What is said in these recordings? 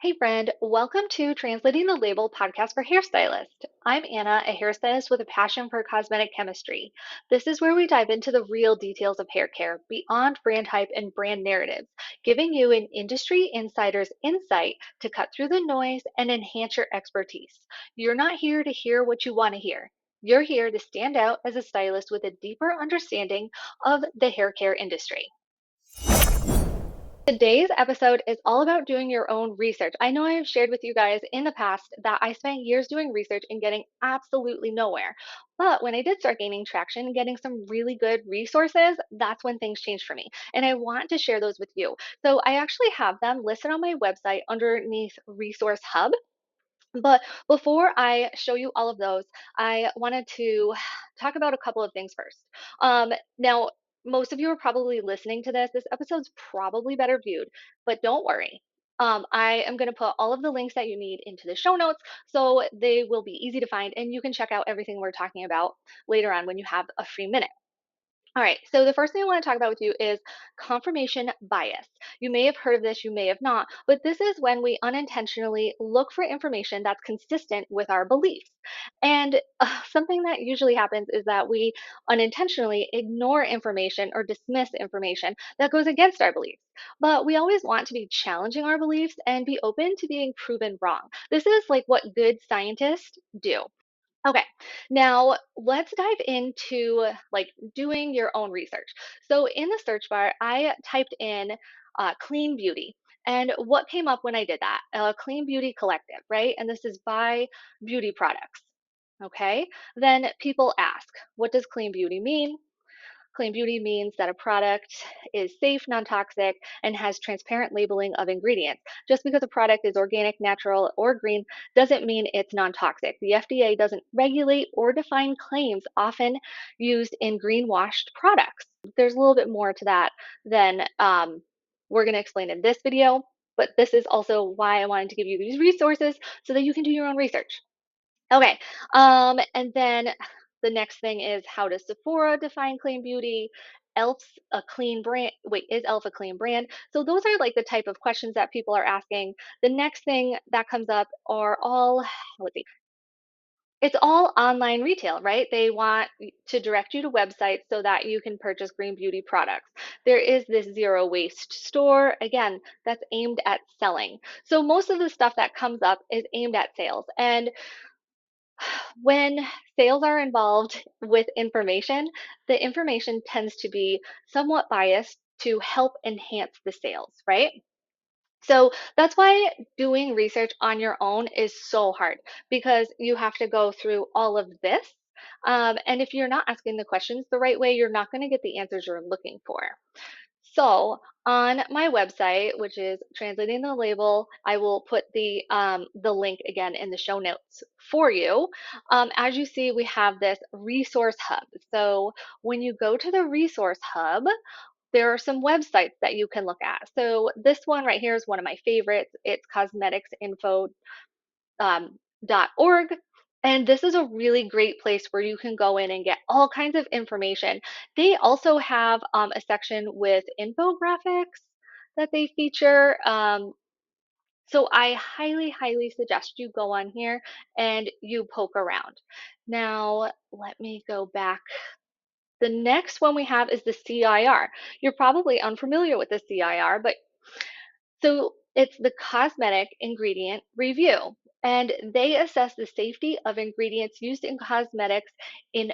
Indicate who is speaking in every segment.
Speaker 1: Hey friend, welcome to Translating the Label podcast for hairstylists. I'm Anna, a hairstylist with a passion for cosmetic chemistry. This is where we dive into the real details of hair care beyond brand hype and brand narratives, giving you an industry insider's insight to cut through the noise and enhance your expertise. You're not here to hear what you want to hear. You're here to stand out as a stylist with a deeper understanding of the hair care industry. Today's episode is all about doing your own research. I know I have shared with you guys in the past that I spent years doing research and getting absolutely nowhere. But when I did start gaining traction and getting some really good resources, that's when things changed for me. And I want to share those with you. So I actually have them listed on my website underneath Resource Hub. But before I show you all of those, I wanted to talk about a couple of things first. Now, most of you are probably listening to this. This episode's probably better viewed, but don't worry. I am going to put all of the links that you need into the show notes so they will be easy to find and you can check out everything we're talking about later on when you have a free minute. All right, so the first thing I want to talk about with you is confirmation bias. You may have heard of this, you may have not, but this is when we unintentionally look for information that's consistent with our beliefs. And something that usually happens is that we unintentionally ignore information or dismiss information that goes against our beliefs. But we always want to be challenging our beliefs and be open to being proven wrong. This is like what good scientists do. Okay, now let's dive into like doing your own research. So in the search bar, I typed in clean beauty. And what came up when I did that? Clean Beauty Collective, right? And this is by beauty products. Okay, then people ask, what does clean beauty mean? Clean beauty means that a product is safe, non toxic, and has transparent labeling of ingredients. Just because a product is organic, natural, or green doesn't mean it's non toxic. The FDA doesn't regulate or define claims often used in greenwashed products. There's a little bit more to that than we're going to explain in this video, but this is also why I wanted to give you these resources so that you can do your own research. Okay, and then the next thing is, how does Sephora define clean beauty? Elf's a clean brand. Wait, is Elf a clean brand? So those are like the type of questions that people are asking. The next thing that comes up are all, let's see, it's all online retail, right? They want to direct you to websites so that you can purchase green beauty products. There is this zero waste store, again, that's aimed at selling. So most of the stuff that comes up is aimed at sales. And when sales are involved with information, the information tends to be somewhat biased to help enhance the sales, right? So that's why doing research on your own is so hard because you have to go through all of this. And if you're not asking the questions the right way, you're not going to get the answers you're looking for. So on my website, which is translating the label, I will put the link again in the show notes for you. As you see, we have this resource hub. So when you go to the resource hub, there are some websites that you can look at. So this one right here is one of my favorites. It's cosmeticsinfo.org. And this is a really great place where you can go in and get all kinds of information. They also have a section with infographics that they feature. So I highly, highly suggest you go on here and you poke around. Now, let me go back. The next one we have is the CIR. You're probably unfamiliar with the CIR, but so it's the Cosmetic Ingredient Review, and they assess the safety of ingredients used in cosmetics in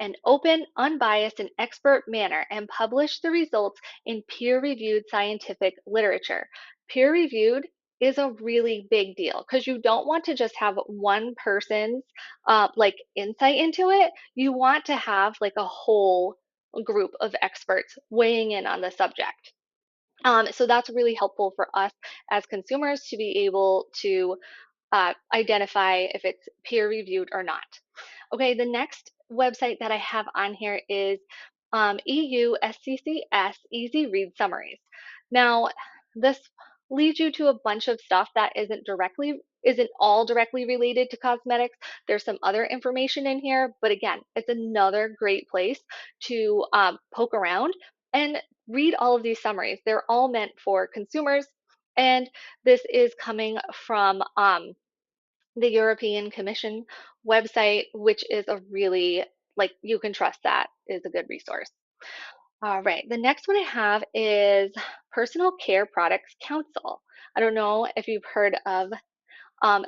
Speaker 1: an open, unbiased, and expert manner and publish the results in peer-reviewed scientific literature. Peer-reviewed is a really big deal because you don't want to just have one person's like insight into it. You want to have like a whole group of experts weighing in on the subject. So that's really helpful for us as consumers to be able to identify if it's peer reviewed or not. Okay, the next website that I have on here is EU SCCS Easy Read Summaries. Now, this leads you to a bunch of stuff that isn't all directly related to cosmetics. There's some other information in here, but again, it's another great place to poke around and read all of these summaries. They're all meant for consumers And this is coming from the European Commission website, which is a really, like, you can trust that is a good resource. All right, the next one I have is Personal Care Products Council. I don't know if you've heard of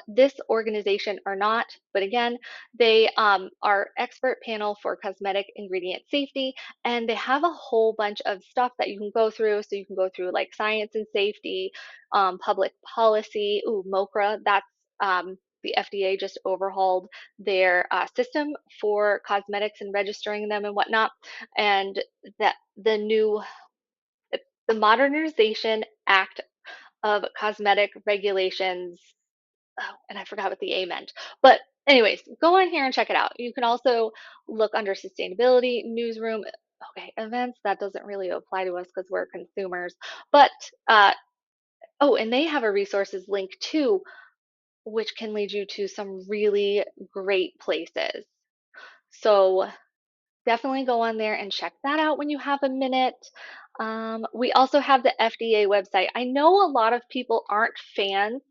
Speaker 1: this organization or not, but again, they are expert panel for cosmetic ingredient safety, and they have a whole bunch of stuff that you can go through. So you can go through like science and safety, public policy. Ooh, MOCRA, that's the FDA just overhauled their system for cosmetics and registering them and whatnot, and that the new the Modernization Act of Cosmetic Regulations. Oh, and I forgot what the A meant. But anyways, go on here and check it out. You can also look under sustainability, newsroom, okay, events. That doesn't really apply to us because we're consumers. But oh, and they have a resources link too, which can lead you to some really great places. So definitely go on there and check that out when you have a minute. We also have the FDA website. I know a lot of people aren't fans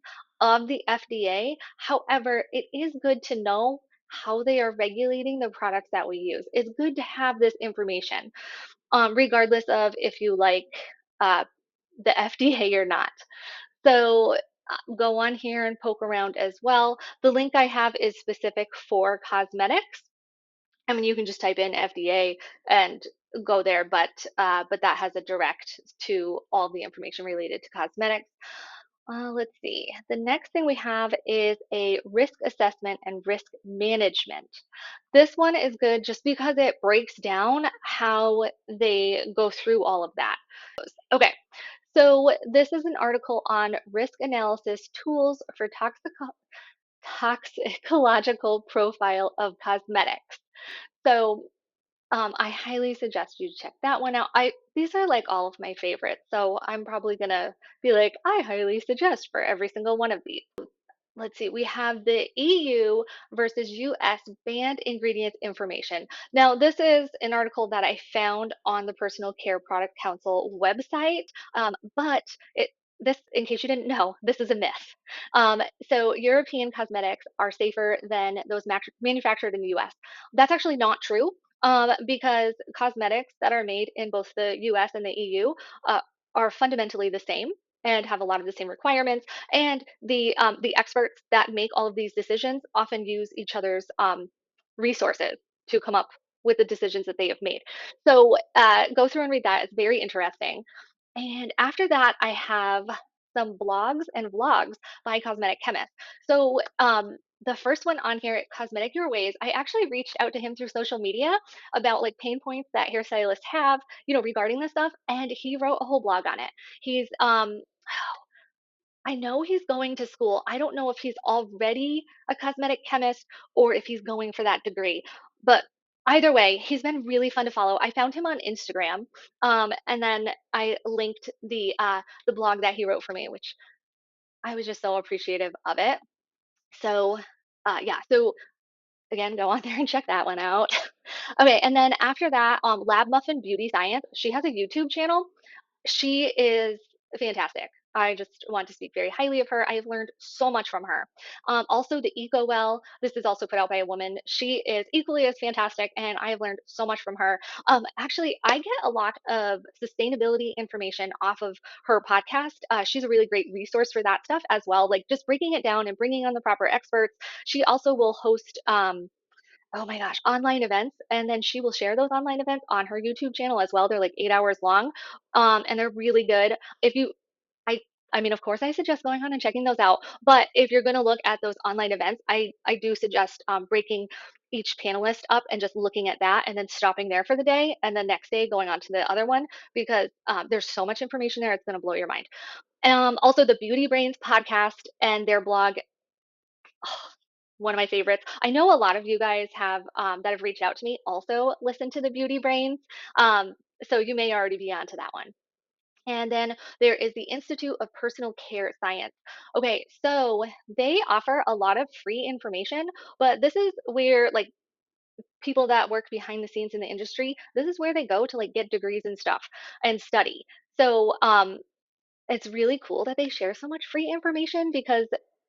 Speaker 1: of the FDA. However, it is good to know how they are regulating the products that we use. It's good to have this information, regardless of if you like uh, the FDA or not. So go on here and poke around as well. The link I have is specific for cosmetics. I mean, you can just type in FDA and go there, but that has a direct to all the information related to cosmetics. Let's see. The next thing we have is a risk assessment and risk management. This one is good just because it breaks down how they go through all of that. Okay, so this is an article on risk analysis tools for toxicological profile of cosmetics. So I highly suggest you check that one out. These are like all of my favorites, so I'm probably gonna be like, I highly suggest for every single one of these. Let's see, we have the EU versus US banned ingredients information. Now, this is an article that I found on the Personal Care Product Council website, but this, in case you didn't know, this is a myth. So European cosmetics are safer than those manufactured in the US. That's actually not true, because cosmetics that are made in both the US and the EU are fundamentally the same and have a lot of the same requirements. And the experts that make all of these decisions often use each other's resources to come up with the decisions that they have made. So go through and read that. It's very interesting. And after that, I have some blogs and vlogs by cosmetic chemists. So the first one on here, Cosmetic Your Ways, I actually reached out to him through social media about like pain points that hairstylists have, regarding this stuff, and he wrote a whole blog on it. He's I know he's going to school. I don't know if he's already a cosmetic chemist or if he's going for that degree. But either way, he's been really fun to follow. I found him on Instagram, and then I linked the blog that he wrote for me, which I was just so appreciative of it. So yeah, so again, go on there and check that one out. Okay, and then after that, Lab Muffin Beauty Science, she has a YouTube channel. She is fantastic. I just want to speak very highly of her. I have learned so much from her. Also, the Eco Well, this is also put out by a woman. She is equally as fantastic, and I have learned so much from her. Actually, I get a lot of sustainability information off of her podcast. She's a really great resource for that stuff as well, like just breaking it down and bringing on the proper experts. She also will host oh my gosh, online events. And then she will share those online events on her YouTube channel as well. They're like 8 hours long. And they're really good. If you, I, I mean, of course, I suggest going on and checking those out. But if you're going to look at those online events, I do suggest breaking each panelist up and just looking at that and then stopping there for the day. And the next day going on to the other one because there's so much information there. It's going to blow your mind. Also, the Beauty Brains podcast and their blog, one of my favorites. I know a lot of you guys have that have reached out to me also listen to the Beauty Brains. So you may already be onto that one. And then there is the Institute of Personal Care Science. Okay, so they offer a lot of free information, but this is where like people that work behind the scenes in the industry, this is where they go to like get degrees and stuff and study. So It's really cool that they share so much free information because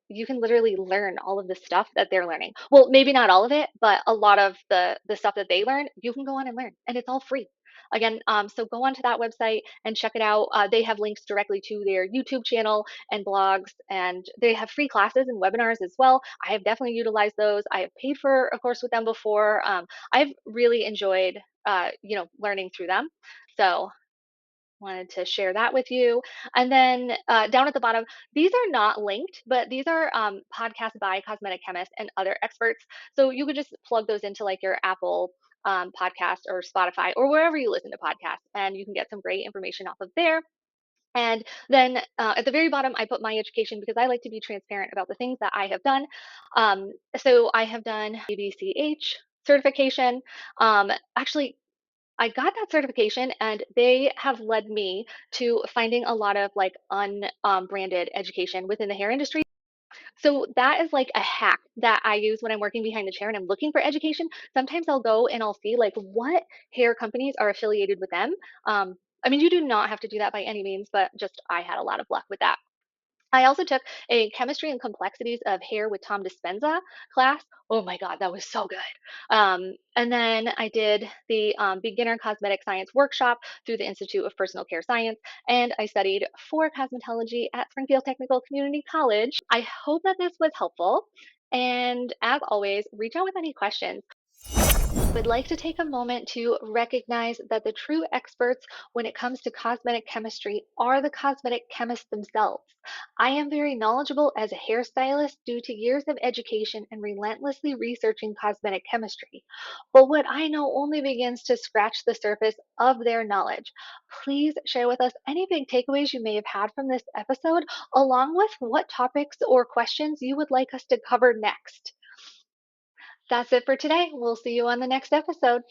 Speaker 1: you can literally learn all of the stuff that they're learning. Well, maybe not all of it, but a lot of the stuff that they learn, you can go on and learn, and it's all free. Again, so go onto that website and check it out. They have links directly to their YouTube channel and blogs, and they have free classes and webinars as well. I have definitely utilized those. I have paid for a course with them before. I've really enjoyed, learning through them. So wanted to share that with you. And then down at the bottom, these are not linked, but these are podcasts by cosmetic chemists and other experts. So you could just plug those into like your Apple podcast or Spotify or wherever you listen to podcasts, and you can get some great information off of there. And then at the very bottom, I put my education because I like to be transparent about the things that I have done. So I have done ABCH certification. Actually, I got that certification and they have led me to finding a lot of like unbranded education within the hair industry. So that is like a hack that I use when I'm working behind the chair and I'm looking for education. Sometimes I'll go and I'll see like what hair companies are affiliated with them. I mean, you do not have to do that by any means, but just I had a lot of luck with that. I also took a chemistry and complexities of hair with Tom Dispenza class. Oh my God, that was so good. And then I did the beginner cosmetic science workshop through the Institute of Personal Care Science, and I studied for cosmetology at Springfield Technical Community College. I hope that this was helpful. And as always, reach out with any questions. Would like to take a moment to recognize that the true experts when it comes to cosmetic chemistry are the cosmetic chemists themselves. I am very knowledgeable as a hairstylist due to years of education and relentlessly researching cosmetic chemistry, but what I know only begins to scratch the surface of their knowledge. Please share with us any big takeaways you may have had from this episode, along with what topics or questions you would like us to cover next. That's it for today. We'll see you on the next episode.